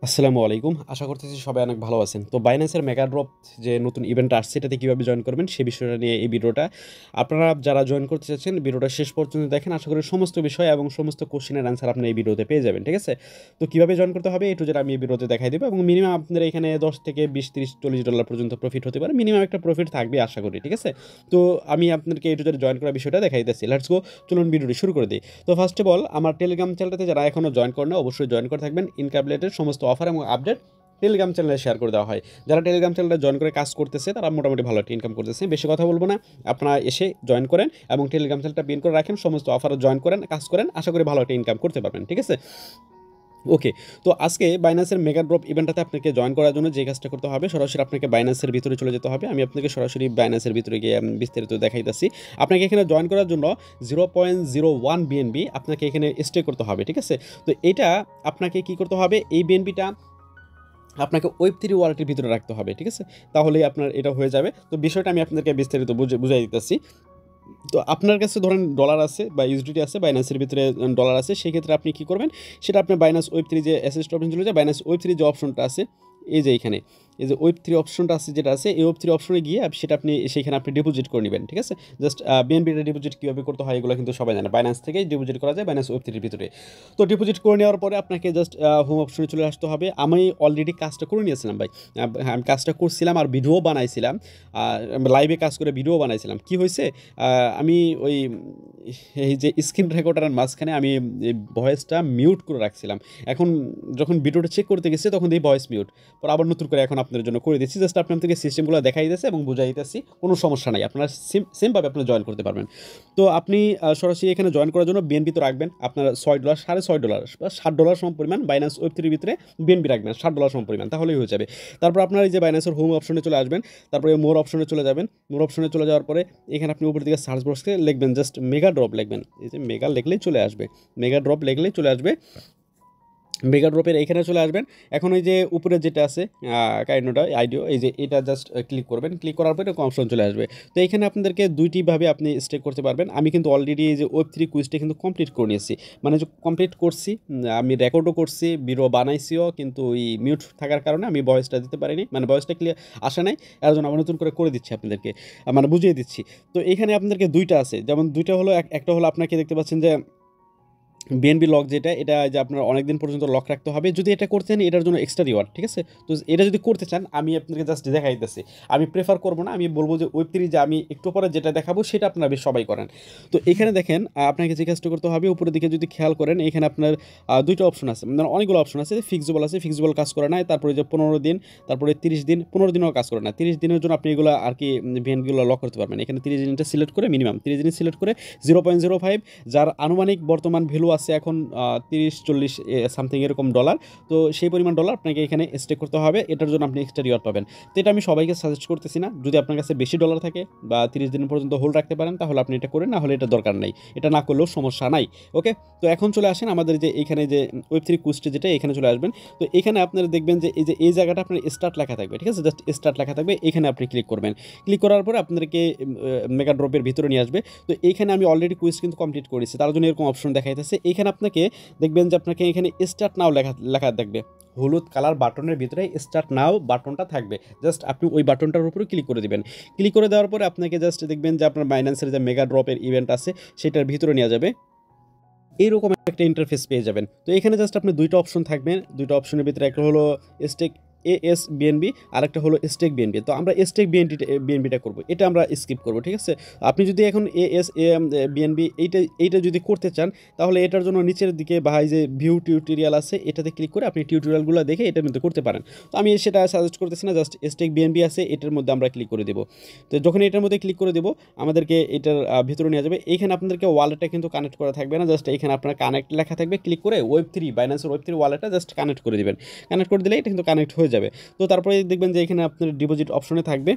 আসসালামু আলাইকুম। আশা করতেছি সবাই অনেক ভালো আছেন। তো বাইন্যান্সের মেগা ড্রপ যে নতুন ইভেন্ট আসছে এটাতে কিভাবে জয়েন করবেন সে বিষয়টা নিয়ে এই ভিডিওটা। আপনারা যারা জয়েন করতে চাচ্ছেন ভিডিওটা শেষ পর্যন্ত দেখেন। আশা করি সমস্ত বিষয় এবং সমস্ত কোশ্চেনের অ্যান্সার আপনি এই ভিডিওতে পেয়ে যাবেন। ঠিক আছে? তো কিভাবে জয়েন করতে হবে একটু যেটা আমি এই ভিডিওতে দেখাই দেব এবং মিনিমাম আপনার এখানে 10 থেকে 20, 30, $40 পর্যন্ত প্রফিট হতে পারে। মিনিমাম একটা প্রফিট থাকবে আশা করি। ঠিক আছে? তো আমি আপনাদেরকে এই টু জয়েন করার বিষয়টা দেখাই দিচ্ছি। লেটস গো, চলুন ভিডিওটি শুরু করে দিই। তো ফার্স্ট অফ অল আমার টেলিগ্রাম চ্যানেলটাতে যারা এখনও জয়েন করেন না অবশ্যই জয়েন করে থাকবেন। ইনক্যাবলেটের সমস্ত অফার এবং আপডেট টেলিগ্রাম চ্যানেলে শেয়ার করে দেওয়া হয়। যারা টেলিগ্রাম চ্যানেলটা জয়েন করে কাজ করতেছে তারা মোটামুটি ভালো একটা ইনকাম করতেছে। বেশি কথা বলবো না, আপনারা এসে জয়েন করেন এবং টেলিগ্রাম চ্যানেলটা পিন করে রাখেন, সমস্ত অফারে জয়েন করেন, কাজ করেন, আশা করি ভালো একটা ইনকাম করতে পারবেন। ঠিক আছে? ওকে। তো আজকে বাইন্যান্সের মেগা ড্রপ ইভেন্টটাতে আপনাকে জয়েন করার জন্য যে কাজটা করতে হবে, সরাসরি আপনাকে বাইন্যান্সের ভিতরে চলে যেতে হবে। আমি আপনাকে সরাসরি বাইন্যান্সের ভিতরে গিয়ে বিস্তারিত দেখাইতেছি। আপনাকে এখানে জয়েন করার জন্য 0.01 বিএনবি আপনাকে এখানে স্টে করতে হবে। ঠিক আছে? তো এটা আপনাকে কি করতে হবে, এই বিএনবিটা আপনাকে ওয়েব3 ওয়ালেটের ভিতরে রাখতে হবে। ঠিক আছে? তাহলেই আপনার এটা হয়ে যাবে। তো বিষয়টা আমি আপনাদেরকে বিস্তারিত বুঝাই দিতেছি। তো আপনার কাছে ধরেন ডলার আছে বা ইউএসডিটি আছে, বাইন্যান্সের ভিতরে ডলার আছে, সেক্ষেত্রে আপনি কি করবেন, সেটা আপনি বাইন্যান্স ওয়েব3 যে অ্যাসেস্ট অপশন চলে যায়, বাইন্যান্স ওয়েব3 যে অপশনটা আছে এই যে এইখানে, এই যে ওয়েব3 অপশনটা আছে যেটা আছে, এই ওয়েব3 অপশনে গিয়ে সেটা আপনি সেইখানে আপনি ডিপোজিট করে নেবেন। ঠিক আছে? জাস্ট বিএনবিটা ডিপোজিট কীভাবে করতে হয় এগুলো কিন্তু সবাই জানে। বাইন্যান্স থেকেই ডিপোজিট করা যায় বাইন্যান্স ওয়েব3 ভিতরে। তো ডিপোজিট করে নেওয়ার পরে আপনাকে জাস্ট হোম অপশনে চলে আসতে হবে। আমি অলরেডি কাজটা করে নিয়েছিলাম ভাই। হ্যাঁ, আমি কাজটা করছিলাম আর ভিডিও বানাইছিলাম, লাইভে কাজ করে ভিডিও বানাইছিলাম। কি হয়েছে, আমি ওই এই যে স্ক্রিন রেকর্ডারের মাঝখানে আমি এই ভয়েসটা মিউট করে রাখছিলাম। এখন যখন ভিডিওটা চেক করতে গেছি তখন এই ভয়েস মিউট, পর আবার নতুন করে এখন আপনাদের জন্য করে দিচ্ছি। জাস্ট আপনাদেরকে সিস্টেমগুলো দেখাই দিতেছে এবং বুঝাই দিতেছি, কোনো সমস্যা নাই। আপনারা সেমভাবে আপনারা জয়েন করতে পারবেন। তো আপনি সরাসরি এখানে জয়েন করার জন্য বিএনপি তো রাখবেন আপনার $6, $6.5 বা $60 সম পরিমাণ। বাইন্যান্স ওয়েব3 ভিতরে বিএনপি রাখবেন $60 সম পরিমাণ, তাহলেই হয়ে যাবে। তারপর আপনার এই যে বাইন্যান্সের হোম অপশনে চলে আসবেন, তারপরে মোর অপশনে চলে যাবেন। মোর অপশনে চলে যাওয়ার পরে এখানে আপনি উপর দিকে সার্চ বক্সে লিখবেন জাস্ট মেগা ড্রপ লিখবেন। এই যে মেগা লিখলেই চলে আসবে, মেগা ড্রপ লিখলেই চলে আসবে। মেগা ড্রপের এখানে চলে আসবেন। এখন এই যে উপরে যেটা আছে কাইন্ডটা আইডিও, এই যে এটা জাস্ট ক্লিক করবেন। ক্লিক করার পরে এরকম অপশন চলে আসবে। তো এখানে আপনাদেরকে দুইটিভাবে আপনি স্টেক করতে পারবেন। আমি কিন্তু অলরেডি এই যে ওয়েব3 কুইজটা কিন্তু কমপ্লিট করে নিয়েছি, মানে যে কমপ্লিট করছি, আমি রেকর্ডও করছি, ভিডিও বানাইছিও, কিন্তু ওই মিউট থাকার কারণে আমি ভয়েসটা দিতে পারিনি, মানে ভয়েসটা ক্লিয়ার আসে নাই। এর জন্য আবার নতুন করে দিচ্ছি আপনাদেরকে, মানে বুঝিয়ে দিচ্ছি। তো এখানে আপনাদেরকে দুইটা আছে, যেমন দুইটা হলো, একটা হলো আপনাকে দেখতে পাচ্ছেন যে বিএনবি লক, যেটা এটা যে আপনার অনেকদিন পর্যন্ত লক রাখতে হবে। যদি এটা করতে চান এটার জন্য এক্সট্রা রিওয়ার্ড। ঠিক আছে? তো এটা যদি করতে চান আমি আপনাকে জাস্ট দেখাই দিতেছি। আমি প্রেফার করবো না, আমি বলবো যে ওয়েব3 যে আমি একটু পরে যেটা দেখাবো সেটা আপনারা বেশ সবাই করেন। তো এখানে দেখেন, আপনাকে যে কাজটা করতে হবে, উপরের দিকে যদি খেয়াল করেন এখানে আপনার দুইটা অপশন আছে, মানে অনেকগুলো অপশন আছে। ফিক্সিবল আছে, ফিক্সিবল কাজ করে না। তারপরে যে 15 দিন, তারপরে 30 দিন, 15 দিনও কাজ করে না। 30 দিনের জন্য আপনি এগুলো আর কি বিএনপিগুলো লক করতে পারবেন। এখানে 30 দিনটা সিলেক্ট করে, মিনিমাম 30 দিন সিলেক্ট করে 0.05, যার আনুমানিক বর্তমান ভ্যালু আছে এখন 30-40 সামথিং এরকম ডলার। তো সেই পরিমাণ ডলার আপনাকে এখানে স্টেক করতে হবে, এটার জন্য আপনি এক্সট্রা রিওয়ার্ড পাবেন। তো এটা আমি সবাইকে সাজেস্ট করতেছি না। যদি আপনার কাছে বেশি ডলার থাকে বা 30 দিন পর্যন্ত হোল্ড রাখতে পারেন তাহলে আপনি এটা করেন, না হলে এটা দরকার নাই, এটা না করলেও সমস্যা নাই। ওকে। তো এখন চলে আসেন আমাদের যে এখানে যে ওয়েব3 কুইজটা, যেটা এখানে চলে আসবেন। তো এখানে আপনারা দেখবেন যে এই জায়গাটা আপনার স্টার্ট লেখা থাকবে। ঠিক আছে? জাস্ট স্টার্ট লেখা থাকবে, এখানে আপনি ক্লিক করবেন। ক্লিক করার পরে আপনাদেরকে মেগা ড্রপের ভিতরে নিয়ে আসবে। তো এইখানে আমি অলরেডি কুইজ কিন্তু কমপ্লিট করেছি, তার জন্য এরকম অপশন দেখাইতেছে। এখানে আপনাকে দেখবেন যে আপনাকে এখানে স্টার্ট নাও লেখা লেখা থাকবে, হলুদ কালার বাটনের ভিতরে স্টার্ট নাও বাটনটা থাকবে। জাস্ট আপনি ওই বাটনটার উপরে ক্লিক করে দিবেন। ক্লিক করে দেওয়ার পরে আপনাকে জাস্ট দেখবেন যে আপনার বাইন্যান্সের যে মেগা ড্রপের ইভেন্ট আছে সেটার ভিতরে নিয়ে যাবে। এইরকম একটা ইন্টারফেস পেয়ে যাবেন। তো এখানে জাস্ট আপনি দুইটা অপশন থাকবেন, দুইটা অপশনের ভিতরে একটা হলো স্টেক এএস বিএনবি, আর একটা হলো স্টেক বিএনবি। তো আমরা স্টেক বিএনবিটা করবো, এটা আমরা স্কিপ করবো। ঠিক আছে? আপনি যদি এখন এএস বিএনবি এইটা যদি করতে চান তাহলে এটার জন্য নিচের দিকে বা এই যে ভিউ টিউটোরিয়াল আছে এটাতে ক্লিক করে আপনি টিউটোরিয়ালগুলো দেখে এটার মধ্যে করতে পারেন। তো আমি সেটা সাজেস্ট করতেছি না, জাস্ট স্টেক বিএনবি আছে এটার মধ্যে আমরা ক্লিক করে দেবো। তো যখন এটার মধ্যে ক্লিক করে দেবো আমাদেরকে এটার ভিতরে নিয়ে যাবে। এইখানে আপনাদেরকে ওয়ালেটটা কিন্তু কানেক্ট করা থাকবে না, জাস্ট এখানে আপনার কানেক্ট লেখা থাকবে। ক্লিক করে ওয়েব3 বাইন্যান্সের ওয়েব3 ওয়ালেটটা জাস্ট কানেক্ট করে দিবেন। কানেক্ট করে দিলে এটা কিন্তু কানেক্ট হয়ে যাবে। তো তারপরে দেখবেন যে এখানে আপনার ডিপোজিট অপশনে থাকবে,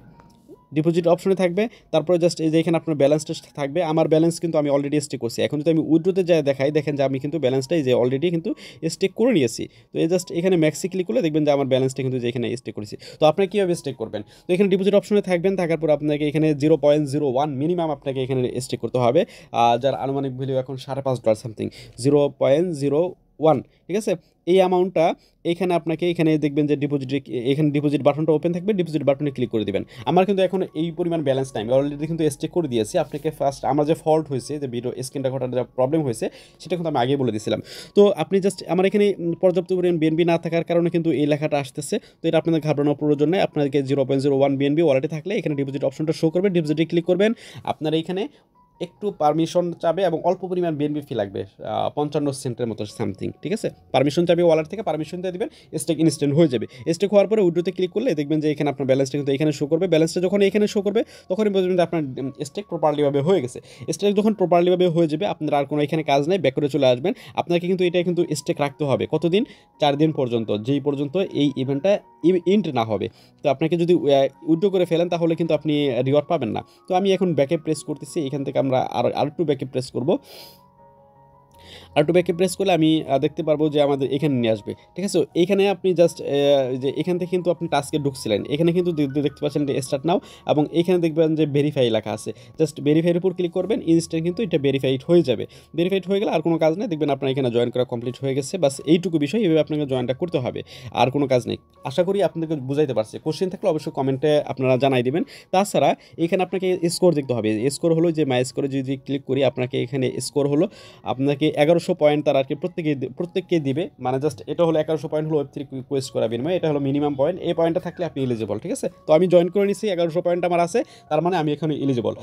ডিপোজিট অপশনে থাকবে। তারপরে জাস্ট এই যে এখানে আপনার ব্যালেন্সটা থাকবে। আমার ব্যালেন্স কিন্তু আমি অলরেডি স্টেক করছি। এখন যদি আমি উইথড্রোতে যাই দেখাই, দেখেন যে আমি কিন্তু ব্যালেন্সটা এই যে অলরেডি কিন্তু স্টেক করে নিয়েছি। তো এই জাস্ট এখানে ম্যাক্সি ক্লিক করলে দেখবেন যে আমার ব্যালেন্সটা কিন্তু যে এখানে স্টেক করেছি। তো আপনারা কীভাবে স্টেক করবেন, তো এখানে ডিপোজিট অপশনে থাকবেন, থাকার পর আপনাকে এখানে 0.01 মিনিমাম আপনাকে এখানে স্টেক করতে হবে, যার আনুমানিক ভ্যালু এখন $5.5 সামথিং, 0.01 1, ঠিক আছে? এই অ্যামাউন্টটা এইখানে আপনাকে এখানে দেখবেন যে এখানে ডিপোজিট বাটনটা ওপেন থাকবে, ডিপোজিট বাটনে ক্লিক করে দিবেন। আমার কিন্তু এখন এই পরিমাণ ব্যালেন্স নাই, আমি অলরেডি কিন্তু স্টেক করে দিয়েছি। আপনাকে ফার্স্ট আমার যে ফল্ট হয়েছে, যে ভিডিও স্ক্রিনটা ঘটার যে প্রবলেম হয়েছে, সেটা কিন্তু আমি আগেই বলে দিয়েছিলাম। তো আপনি জাস্ট আমার এখানে পর্যাপ্ত পরিমাণ বিএনবি না থাকার কারণে কিন্তু এই লেখাটা আসতেছে। তো এটা আপনাদের ঘাবড়ানোর প্রয়োজন নেই। আপনাদেরকে 0.01 বিএনবি ওয়ালেটে থাকলে এখানে ডিপোজিট অপশনটা শো করবে, ডিপোজিটে ক্লিক করবেন। আপনার এইখানে একটু পারমিশন চাবে এবং অল্প পরিমাণ বিএনবি ফি লাগবে, 55 সেন্টের মতো সামথিং, ঠিক আছে? পারমিশন চাবে ওয়ালেট থেকে, পারমিশন দিয়ে দিবেন, স্টেক ইনস্ট্যান্ট হয়ে যাবে। স্টেক হওয়ার পরে উইড্রোতে ক্লিক করলে দেখবেন যে এখানে আপনার ব্যালেন্সটা কিন্তু এখানে শো করবে। ব্যালেন্সটা যখন এখানে শো করবে তখনই বুঝবেন যে আপনার স্টেক প্রপারলিভাবে হয়ে গেছে। স্টেক যখন প্রপারলিভাবে হয়ে যাবে, আপনার আর কোনো এখানে কাজ নেই, ব্যাক করে চলে আসবেন। আপনাকে কিন্তু এটা কিন্তু স্টেক রাখতে হবে কতদিন? 4 দিন পর্যন্ত, যেই পর্যন্ত এই ইভেন্টটা ইন্ট না হবে। তো আপনাকে যদি উইথড্র করে ফেলেন তাহলে কিন্তু আপনি রিওয়ার্ড পাবেন না। তো আমি এখন ব্যাকে প্রেস করতেছি, এখান থেকে আমরা আর একটু ব্যাকে প্রেস করব। আর একটু ব্যাকে প্রেস করলে আমি দেখতে পারবো যে আমাদের এখানে নিয়ে আসবে, ঠিক আছে? এইখানে আপনি জাস্ট যে এখান থেকে কিন্তু আপনি টাস্কে ঢুকছিলেন, এখানে কিন্তু দেখতে পাচ্ছেন যে স্টার্ট নাও, এবং এখানে দেখবেন যে ভেরিফাই লেখা আছে। জাস্ট ভেরিফাইয়ের উপর ক্লিক করবেন, ইনস্ট্যান্ট কিন্তু এটা ভেরিফাইড হয়ে যাবে। ভেরিফাইড হয়ে গেলে আর কোনো কাজ নেই, দেখবেন আপনার এখানে জয়েন করা কমপ্লিট হয়ে গেছে। বাস এইটুকু বিষয়, এভাবে আপনাকে জয়েনটা করতে হবে, আর কোনো কাজ নেই। আশা করি আপনাদেরকে বুঝাইতে পারছি। কোশ্চেন থাকলে অবশ্যই কমেন্টে আপনারা জানাই দিবেন। তাছাড়া এখানে আপনাকে স্কোর দেখতে হবে। স্কোর হলো যে মাই স্কোরে যদি ক্লিক করি, আপনাকে এখানে স্কোর হলো আপনাকে 1100 পয়েন্ট তারা আর কি প্রত্যেককে দিবে। মানে জাস্ট এটা হলো 1100 পয়েন্ট হলো ওয়েব3 কোয়েস্ট করা বিনিময়ে, এটা হলো মিনিমাম পয়েন্ট। এই পয়েন্টটা থাকলে আপনি এলিজিবল, ঠিক আছে? তো আমি জয়েন করে নিছি, 1100 পয়েন্ট আমার আছে, তার মানে আমি এখানে এলিজিবল।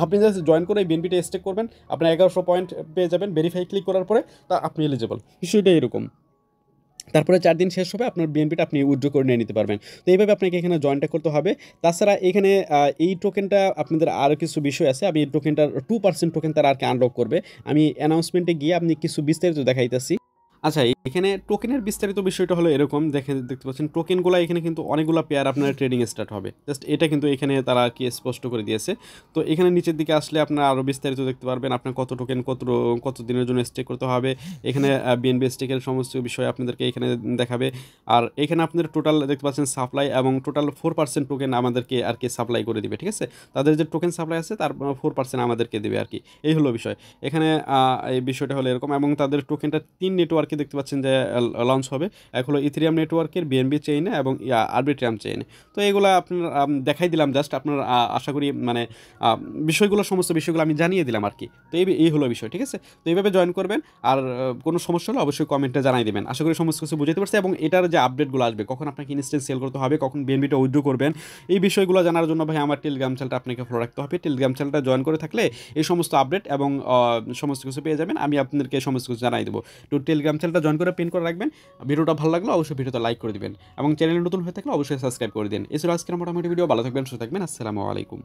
আপনি জাস্ট জয়েন করে এই বিএনপিটা স্টেক করবেন, আপনার 1100 পয়েন্ট পেয়ে যাবেন ভেরিফাই ক্লিক করার পরে, তা আপনি এলিজিবল। বিষয়টা এরকম। তারপরে 4 দিন শেষ হবে, আপনার বিএনপিটা আপনি উইথড্র করে নিয়ে নিতে পারবেন। তো এইভাবে আপনাকে এখানে জয়েনটা করতে হবে। তাছাড়া এখানে এই টোকেনটা আপনাদের আরও কিছু বিষয় আছে। আমি এই টোকেনটার 2% টোকেন তারা আর কি আনলক করবে। আমি অ্যানাউন্সমেন্টে গিয়ে আপনি কিছু বিস্তারিত দেখাইতেছি। আচ্ছা, এখানে টোকেনের বিস্তারিত বিষয়টা হলো এরকম, দেখতে পাচ্ছেন টোকেনগুলো এখানে কিন্তু অনেকগুলো পেয়ার আপনার ট্রেডিং স্টার্ট হবে। জাস্ট এটা কিন্তু এখানে তারা আর কি স্পষ্ট করে দিয়েছে। তো এখানে নিচের দিকে আসলে আপনারা আরও বিস্তারিত দেখতে পারবেন, আপনার কত টোকেন কত দিনের জন্য স্টেক করতে হবে। এখানে বিএনবি স্টেকের সমস্ত বিষয় আপনাদেরকে এখানে দেখাবে। আর এখানে আপনাদের টোটাল দেখতে পাচ্ছেন সাপ্লাই, এবং টোটাল 4% টোকেন আমাদেরকে আর কি সাপ্লাই করে দিবে, ঠিক আছে? তাদের যে টোকেন সাপ্লাই আছে তার 4% আমাদেরকে দেবে আর কি, এই হলো বিষয়। এখানে এই বিষয়টা হলো এরকম, এবং তাদের টোকেনটা 3 নেটওয়ার্কে দেখতে পাচ্ছেন যে লঞ্চ হবে। এক হলো ইথেরিয়াম নেটওয়ার্কের, বিএনবি চেইনে, এবং আরবিট্রাম চেইনে। তো এগুলো আপনার দেখাই দিলাম জাস্ট, আপনার আশা করি মানে সমস্ত বিষয়গুলো আমি জানিয়ে দিলাম আর কি। তো এই হলো বিষয়, ঠিক আছে? তো এইভাবে জয়েন করবেন, আর কোনো সমস্যা হলে অবশ্যই কমেন্টে জানাই দেবেন। আশা করি সমস্ত কিছু বুঝাতে পারছি, এবং এটার যে আপডেটগুলো আসবে, কখন আপনাকে ইনস্ট্যান্ট সেল করতে হবে, কখন বিএনবিটা উইথড্র করবেন, এই বিষয়গুলো জানার জন্য ভাই আমার টেলিগ্রাম চ্যানেলটা আপনাকে ফলো রাখতে হবে। টেলিগ্রাম চ্যানেলটা জয়েন করে থাকলে এই সমস্ত আপডেট এবং সমস্ত কিছু পেয়ে যাবেন, আমি আপনাদেরকে সমস্ত কিছু জানাই দেবো। তো টেলিগ্রাম চ্যানেলটা জয়েন করে পিন করে রাখবেন। ভিডিওটা ভালো লাগলে অবশ্যই ভিডিওটা লাইক করে দিবেন, এবং চ্যানেল নতুন হয়ে থাকলে অবশ্যই সাবস্ক্রাইব করে দিন। এছাড়া আজকের মোটামুটি ভিডিও, ভালো থাকবেন, সুস্থ থাকবেন, আসসালামু আলাইকুম।